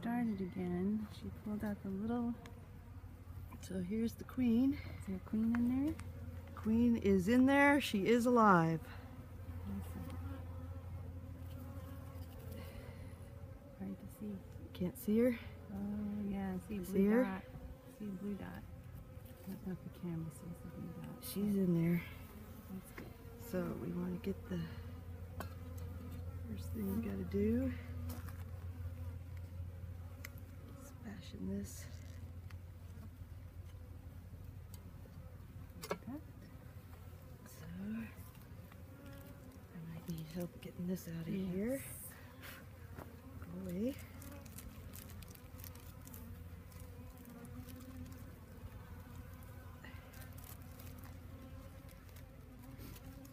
started again. She pulled out the little... So here's the queen. Is there a queen in there? Queen is in there. She is alive. Hard to see. Can't see her? Oh yeah, I see a See blue her? dot. I see a blue dot. I don't know if the camera sees the blue dot. She's in there. That's good. So we want to get the first thing we got to do is fashion this. Like that. So I might need help getting this out of here. Go away.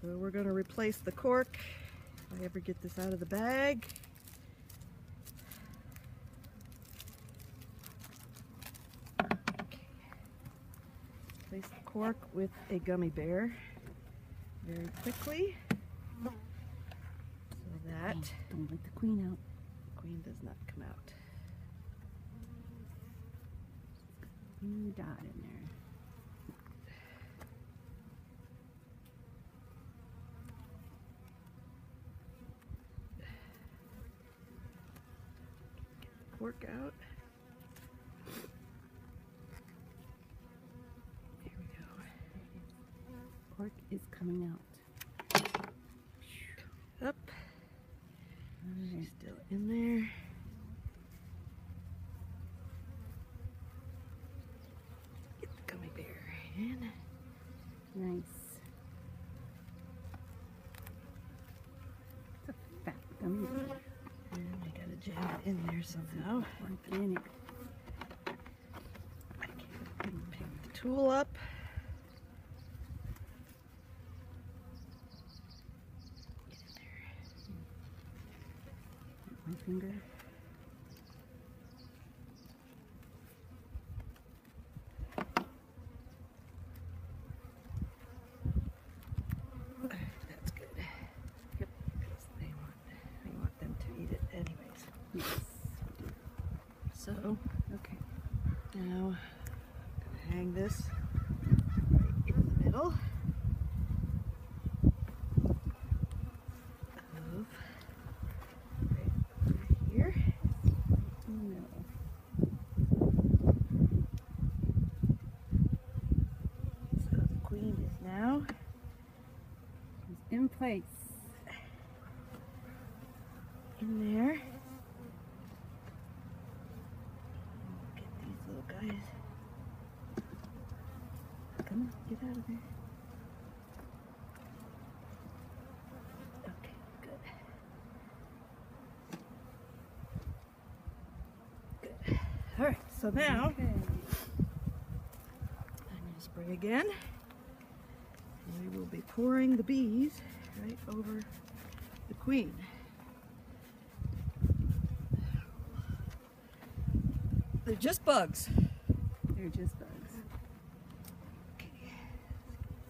So we're going to replace the cork if I ever get this out of the bag. Okay. Replace the cork with a gummy bear very quickly so that Don't let the queen out. the queen does not come out. Blue dot in there. Cork out. Here we go. Cork is coming out. Up. Alright. She's still in there. Get the gummy bear in. Nice. It's a fat gummy bear. And we gotta jam it in there somehow. Organic. I can't pick the tool up. Get in there. My finger. That's good. Yep. Because we want them to eat it anyways. Yes. So Okay. now I'm gonna hang this right in the middle of right over here. No. So the queen is now It's in place. in there. Get these little guys. Come on, get out of there. Okay, good. Good. All right, so now Okay. I'm going to spray again. And we will be pouring the bees right over the queen. They're just bugs. They're just bugs. Okay,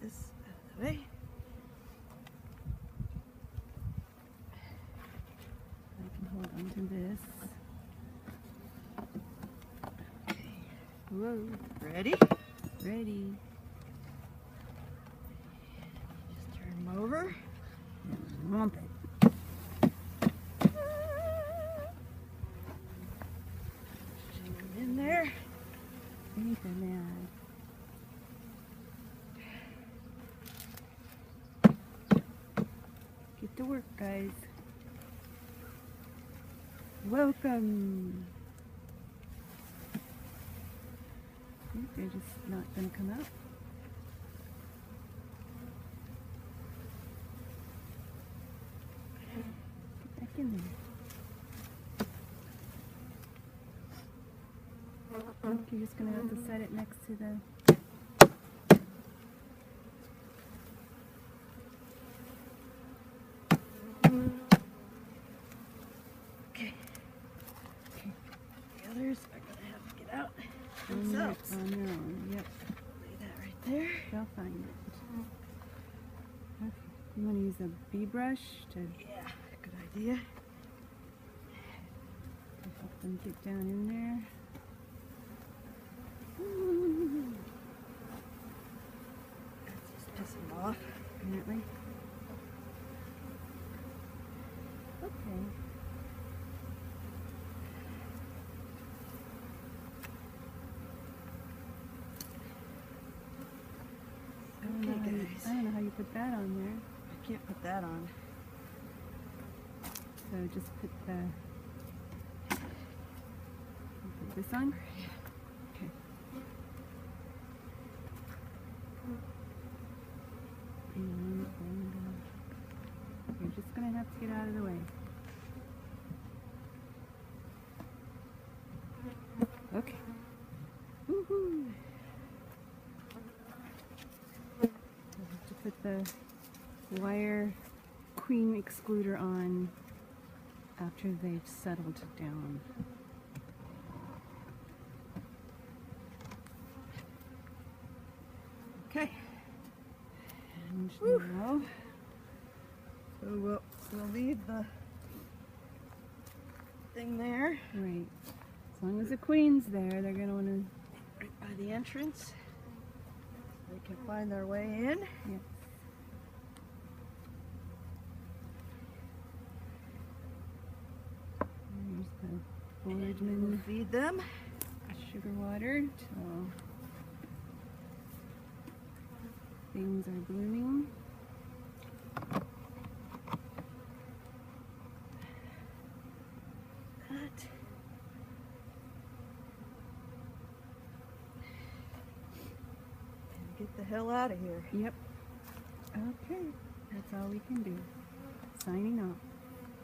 let's get this out of the way. I can hold on to this. Okay, Whoa. ready? Ready. Just turn them over. Lump it. Shake them in there. Ain't that mad? Get to work, guys. Welcome. I think they're just not going to come out. Get back in there. Nope, you're just going to have to set it next to the... Okay. Okay. The others are going to have to get out On themselves. their own, yep. Lay that right there. They'll find it. Okay. You want to use a bee brush to Yeah, good idea. help them get down in there. That's just pissing them off. Apparently. Okay. Okay, guys. I don't know how you put that on there. I can't put that on. So just put this on. Okay. And you're just gonna have to get out of the way. Okay. Woohoo! I have to put the wire queen excluder on after they've settled down. Okay. And Whew. now, So we'll leave the thing there right, as long as the queen's there, they're gonna wanna, right by the entrance. They can find their way in. yeah. There's the We'll boardman feed them. sugar water till things are blooming. That. And get the hell out of here. Yep. Okay, that's all we can do. Signing off.